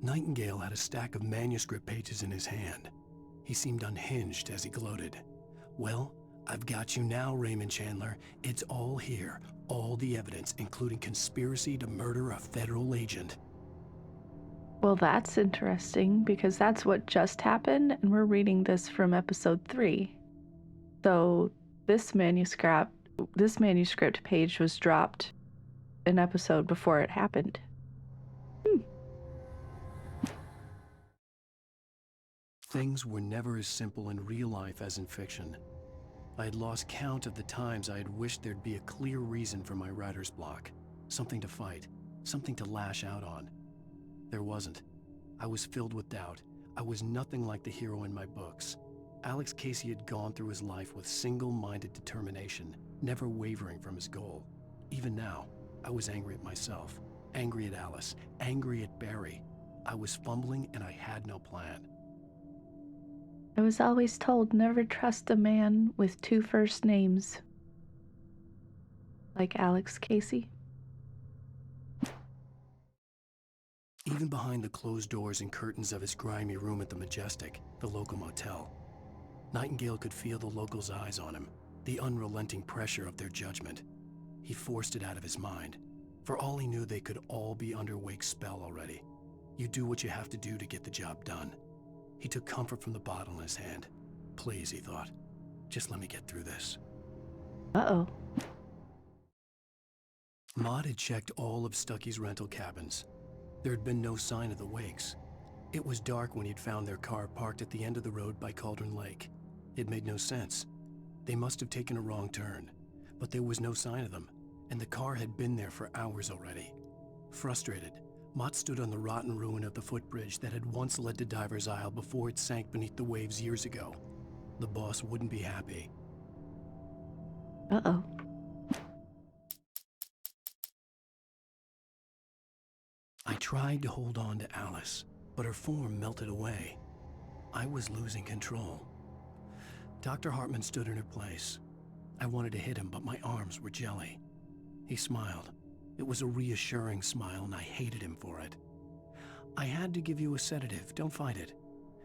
Speaker 3: Nightingale had a stack of manuscript pages in his hand. He seemed unhinged as he gloated. Well, I've got you now, Raymond Chandler. It's all here. All the evidence, including conspiracy to murder a federal agent.
Speaker 4: Well, that's interesting because that's what just happened, and we're reading this from episode 3. So this manuscript page was dropped an episode before it happened.
Speaker 3: Things were never as simple in real life as in fiction. I had lost count of the times I had wished there'd be a clear reason for my writer's block. Something to fight, something to lash out on. There wasn't. I was filled with doubt. I was nothing like the hero in my books. Alex Casey had gone through his life with single-minded determination, never wavering from his goal. Even now, I was angry at myself, angry at Alice, angry at Barry. I was fumbling and I had no plan.
Speaker 4: I was always told never trust a man with 2 first names. Like Alex Casey.
Speaker 3: Even behind the closed doors and curtains of his grimy room at the Majestic, the local motel, Nightingale could feel the locals' eyes on him, the unrelenting pressure of their judgment. He forced it out of his mind. For all he knew, they could all be under Wake's spell already. You do what you have to do to get the job done. He took comfort from the bottle in his hand. Please, he thought, just let me get through this.
Speaker 4: Uh-oh.
Speaker 3: Maud had checked all of Stucky's rental cabins. There had been no sign of the Wakes. It was dark when he'd found their car parked at the end of the road by Cauldron Lake. It made no sense. They must have taken a wrong turn, but there was no sign of them, and the car had been there for hours already. Frustrated, Mott stood on the rotten ruin of the footbridge that had once led to Diver's Isle before it sank beneath the waves years ago. The boss wouldn't be happy.
Speaker 4: Uh-oh.
Speaker 3: I tried to hold on to Alice, but her form melted away. I was losing control. Dr. Hartman stood in her place. I wanted to hit him, but my arms were jelly. He smiled. It was a reassuring smile, and I hated him for it. I had to give you a sedative. Don't fight it.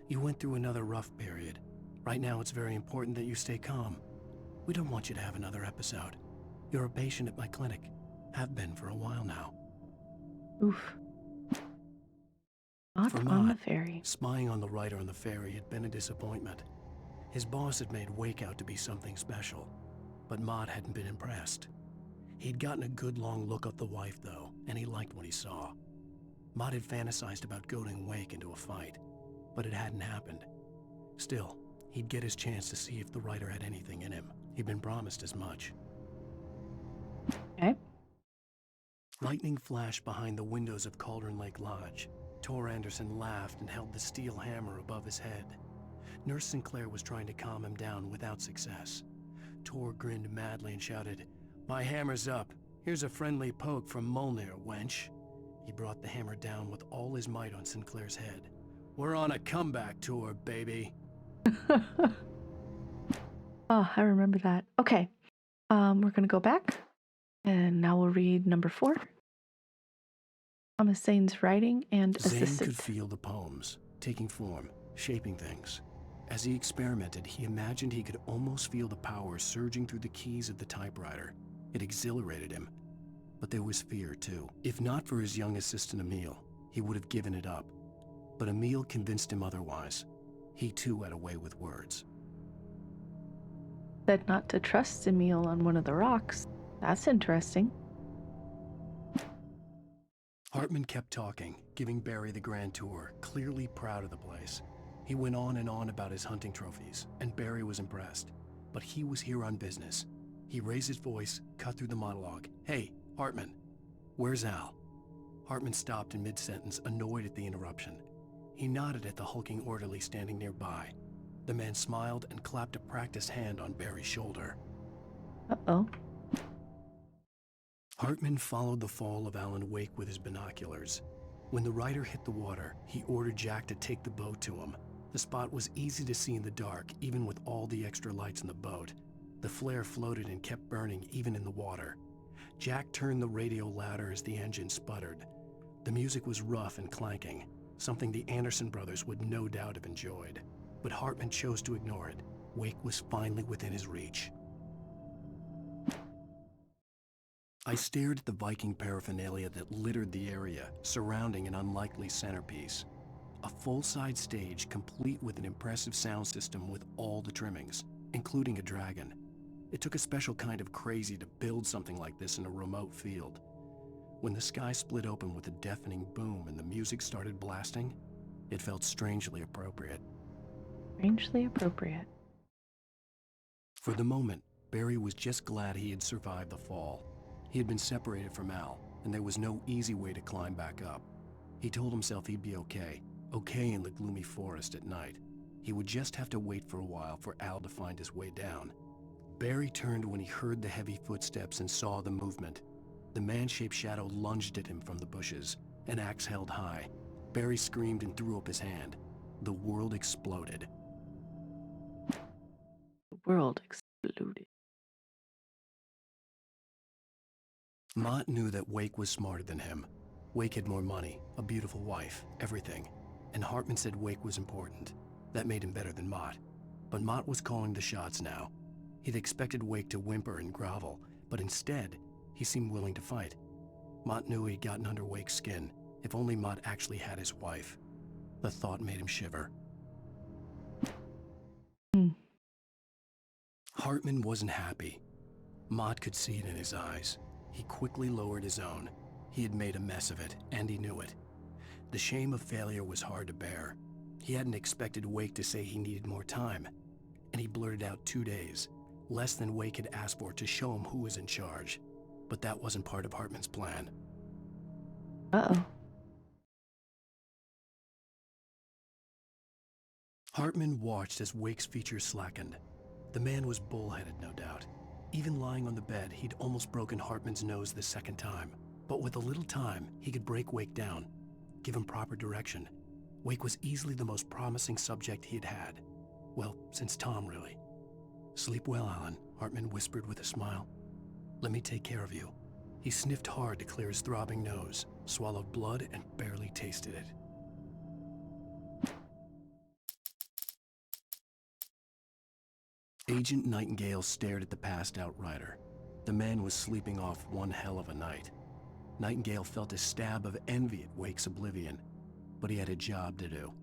Speaker 3: You went through another rough period. Right now, it's very important that you stay calm. We don't want you to have another episode. You're a patient at my clinic. Have been for a while now.
Speaker 4: Oof. Not
Speaker 3: For
Speaker 4: on
Speaker 3: Mott,
Speaker 4: the ferry.
Speaker 3: spying on the writer on the ferry had been a disappointment. His boss had made Wake out to be something special, but Mott hadn't been impressed. He'd gotten a good long look at the wife, though, and he liked what he saw. Mott had fantasized about goading Wake into a fight, but it hadn't happened. Still, he'd get his chance to see if the writer had anything in him. He'd been promised as much.
Speaker 4: Okay.
Speaker 3: Lightning flashed behind the windows of Cauldron Lake Lodge. Tor Anderson laughed and held the steel hammer above his head. Nurse Sinclair was trying to calm him down without success. Tor grinned madly and shouted, "My hammer's up. Here's a friendly poke from Molnir, wench." He brought the hammer down with all his might on Sinclair's head. "We're on a comeback tour, baby."
Speaker 4: Oh, I remember that. Okay. We're gonna go back, and now we'll read number 4. Thomas Zane's writing and
Speaker 3: Zane
Speaker 4: assistant.
Speaker 3: could feel the poems, taking form, shaping things. As he experimented, he imagined he could almost feel the power surging through the keys of the typewriter. It exhilarated him. But there was fear, too. If not for his young assistant Emil, he would have given it up. But Emil convinced him otherwise. He too had a way with words.
Speaker 4: Said not to trust Emil on one of the rocks. That's interesting.
Speaker 3: Hartman kept talking, giving Barry the grand tour, clearly proud of the place. He went on and on about his hunting trophies, and Barry was impressed. But he was here on business. He raised his voice, cut through the monologue. "Hey, Hartman, where's Al?" Hartman stopped in mid-sentence, annoyed at the interruption. He nodded at the hulking orderly standing nearby. The man smiled and clapped a practiced hand on Barry's shoulder.
Speaker 4: Uh-oh.
Speaker 3: Hartman followed the fall of Alan Wake with his binoculars. When the rider hit the water, he ordered Jack to take the boat to him. The spot was easy to see in the dark, even with all the extra lights in the boat. The flare floated and kept burning even in the water. Jack turned the radio louder as the engine sputtered. The music was rough and clanking, something the Anderson brothers would no doubt have enjoyed. But Hartman chose to ignore it. Wake was finally within his reach. I stared at the Viking paraphernalia that littered the area, surrounding an unlikely centerpiece. A full-size stage complete with an impressive sound system with all the trimmings, including a dragon. It took a special kind of crazy to build something like this in a remote field. When the sky split open with a deafening boom and the music started blasting, it felt strangely appropriate.
Speaker 4: Strangely appropriate.
Speaker 3: For the moment, Barry was just glad he had survived the fall. He had been separated from Al, and there was no easy way to climb back up. He told himself he'd be okay in the gloomy forest at night. He would just have to wait for a while for Al to find his way down. Barry turned when he heard the heavy footsteps and saw the movement. The man-shaped shadow lunged at him from the bushes, an axe held high. Barry screamed and threw up his hand. The world exploded.
Speaker 4: The world exploded.
Speaker 3: Mott knew that Wake was smarter than him. Wake had more money, a beautiful wife, everything. And Hartman said Wake was important. That made him better than Mott. But Mott was calling the shots now. He'd expected Wake to whimper and grovel, but instead, he seemed willing to fight. Mott knew he'd gotten under Wake's skin. If only Mott actually had his wife. The thought made him shiver. Hartman wasn't happy. Mott could see it in his eyes. He quickly lowered his own. He had made a mess of it, and he knew it. The shame of failure was hard to bear. He hadn't expected Wake to say he needed more time, and he blurted out 2 days, less than Wake had asked for to show him who was in charge. But that wasn't part of Hartman's plan.
Speaker 4: Uh-oh.
Speaker 3: Hartman watched as Wake's features slackened. The man was bullheaded, no doubt. Even lying on the bed, he'd almost broken Hartman's nose the second time. But with a little time, he could break Wake down, give him proper direction. Wake was easily the most promising subject he had had. Well, since Tom, really. "Sleep well, Alan," Hartman whispered with a smile. "Let me take care of you." He sniffed hard to clear his throbbing nose, swallowed blood, and barely tasted it. Agent Nightingale stared at the passed-out rider. The man was sleeping off one hell of a night. Nightingale felt a stab of envy at Wake's oblivion, but he had a job to do.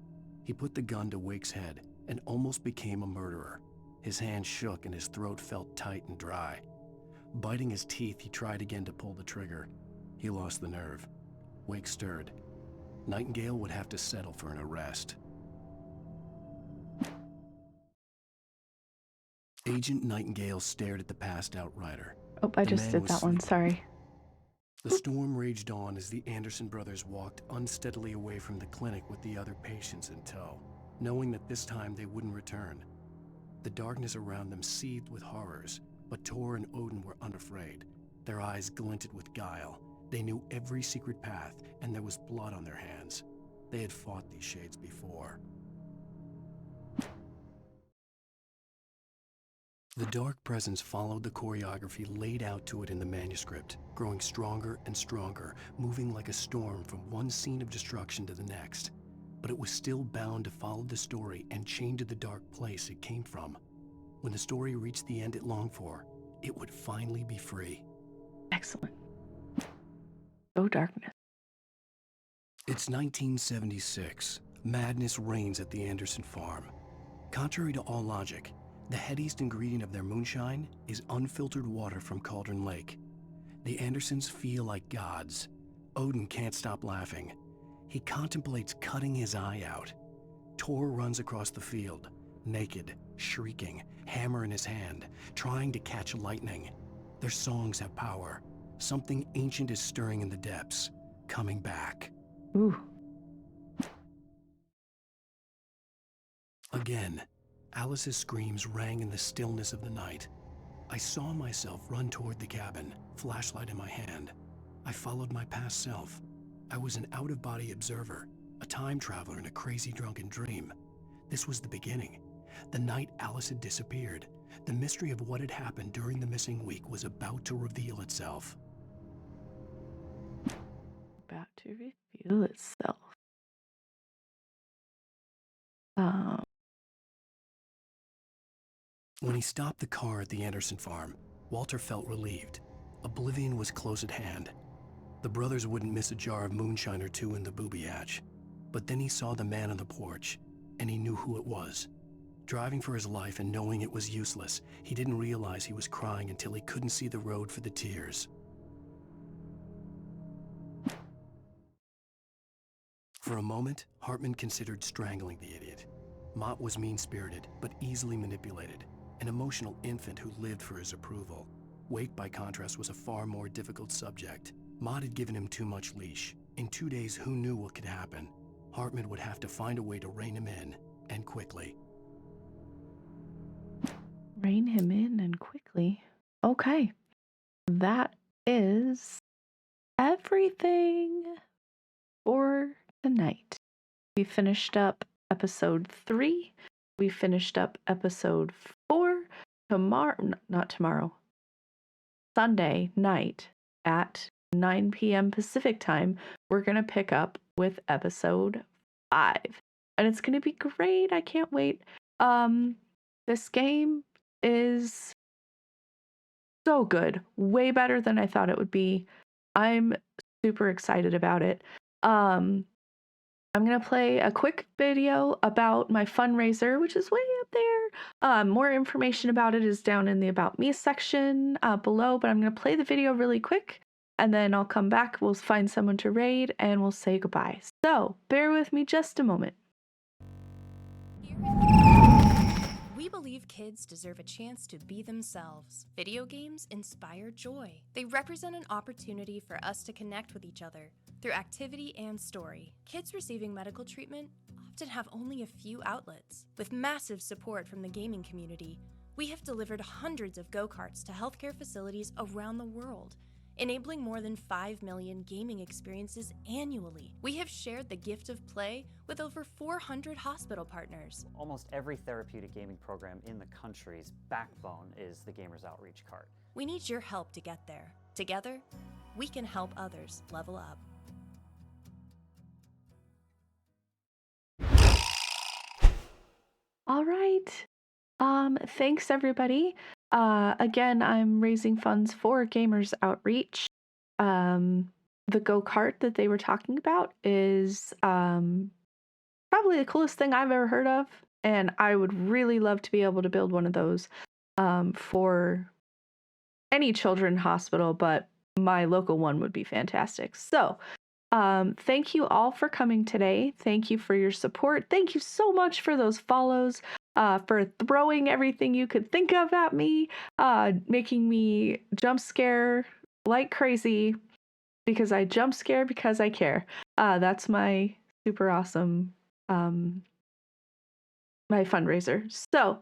Speaker 3: He put the gun to Wake's head and almost became a murderer. His hand shook and his throat felt tight and dry. Biting his teeth, he tried again to pull the trigger. He lost the nerve. Wake stirred. Nightingale would have to settle for an arrest. Agent Nightingale stared at the passed-out rider.
Speaker 4: Oh, I just did that one, sorry.
Speaker 3: The storm raged on as the Anderson brothers walked unsteadily away from the clinic with the other patients in tow, knowing that this time they wouldn't return. The darkness around them seethed with horrors, but Tor and Odin were unafraid. Their eyes glinted with guile. They knew every secret path, and there was blood on their hands. They had fought these shades before. The dark presence followed the choreography laid out to it in the manuscript, growing stronger and stronger, moving like a storm from one scene of destruction to the next. but it was still bound to follow the story and chained to the dark place it came from. When the story reached the end it longed for, it would finally be free.
Speaker 4: Excellent. Go darkness.
Speaker 3: It's 1976. Madness reigns at the Anderson farm. Contrary to all logic, the headiest ingredient of their moonshine is unfiltered water from Cauldron Lake. The Andersons feel like gods. Odin can't stop laughing. He contemplates cutting his eye out. Tor runs across the field, naked, shrieking, hammer in his hand, trying to catch lightning. Their songs have power. Something ancient is stirring in the depths, coming back.
Speaker 4: Ooh.
Speaker 3: Again, Alice's screams rang in the stillness of the night. I saw myself run toward the cabin, flashlight in my hand. I followed my past self. I was an out-of-body observer, a time traveler in a crazy drunken dream. This was the beginning. The night Alice had disappeared. The mystery of what had happened during the missing week was about to reveal itself.
Speaker 4: About to reveal itself.
Speaker 3: When he stopped the car at the Anderson farm, Walter felt relieved. Oblivion was close at hand. The brothers wouldn't miss a jar of moonshine or two in the booby hatch. But then he saw the man on the porch, and he knew who it was. Driving for his life and knowing it was useless, he didn't realize he was crying until he couldn't see the road for the tears. For a moment, Hartman considered strangling the idiot. Mott was mean-spirited, but easily manipulated, an emotional infant who lived for his approval. Wake, by contrast, was a far more difficult subject. Mott had given him too much leash. In 2 days, who knew what could happen? Hartman would have to find a way to rein him in, and quickly.
Speaker 4: Rein him in and quickly. Okay. That is everything for tonight. We finished up episode 3. We finished up episode 4. Not tomorrow. Sunday night at 9 p.m. Pacific time, we're going to pick up with episode 5. And it's going to be great. I can't wait. This game is so good. Way better than I thought it would be. I'm super excited about it. I'm going to play a quick video about my fundraiser, which is way up there. More information about it is down in the About Me section below, but I'm going to play the video really quick, and then I'll come back, we'll find someone to raid, and we'll say goodbye. So, bear with me just a moment.
Speaker 18: We believe kids deserve a chance to be themselves. Video games inspire joy. They represent an opportunity for us to connect with each other through activity and story. Kids receiving medical treatment often have only a few outlets. With massive support from the gaming community, we have delivered hundreds of go-karts to healthcare facilities around the world, enabling more than 5 million gaming experiences annually. We have shared the gift of play with over 400 hospital partners.
Speaker 19: Almost every therapeutic gaming program in the country's backbone is the Gamers Outreach Cart.
Speaker 18: We need your help to get there. Together, we can help others level up.
Speaker 4: All right. Thanks everybody. Again, I'm raising funds for Gamers Outreach. The go-kart that they were talking about is probably the coolest thing I've ever heard of, and I would really love to be able to build one of those for any children's hospital, but my local one would be fantastic. So, thank you all for coming today. Thank you for your support. Thank you so much for those follows, for throwing everything you could think of at me, making me jump scare like crazy, because I jump scare because I care. That's my super awesome, my fundraiser. So,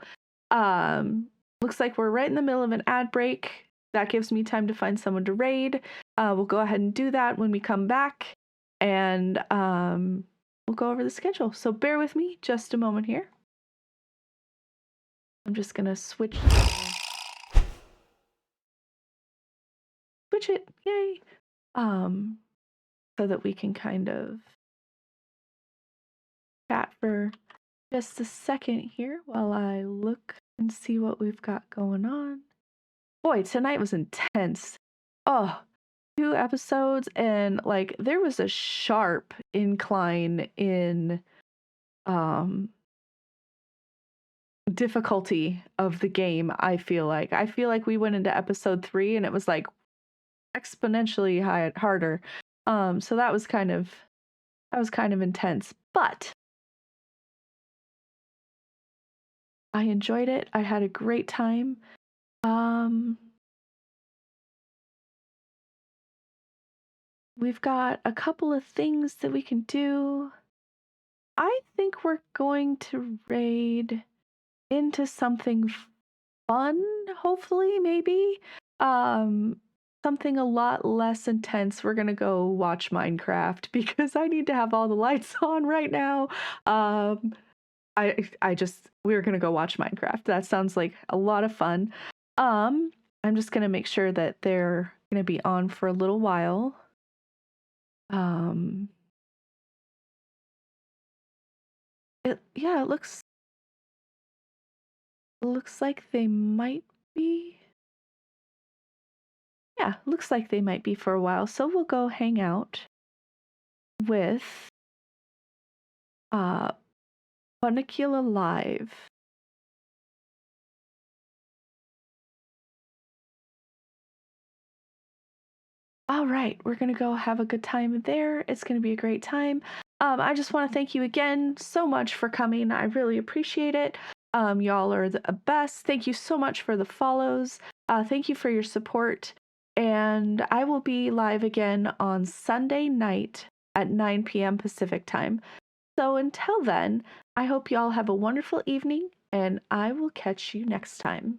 Speaker 4: looks like we're right in the middle of an ad break. That gives me time to find someone to raid. We'll go ahead and do that when we come back, and we'll go over the schedule. So bear with me just a moment here. I'm just gonna switch it, yay, so that we can kind of chat for just a second here while I look and see what we've got going on. Boy, tonight was intense. Oh, 2 episodes, and like there was a sharp incline in um difficulty of the game. I feel like we went into episode 3 and it was like exponentially harder. So that was kind of intense, but I enjoyed it. I had a great time. We've got a couple of things that we can do. I think we're going to raid into something fun, hopefully, maybe. Something a lot less intense. We're gonna go watch Minecraft because I need to have all the lights on right now. We're gonna go watch Minecraft. That sounds like a lot of fun. I'm just gonna make sure that they're gonna be on for a little while. It looks like they might be. Yeah, looks like they might be for a while. So we'll go hang out with Funicula Live. All right, we're gonna go have a good time there. It's gonna be a great time. I just want to thank you again so much for coming. I really appreciate it. Y'all are the best. Thank you so much for the follows. Thank you for your support. And I will be live again on Sunday night at 9 p.m. Pacific time. So until then, I hope y'all have a wonderful evening, and I will catch you next time.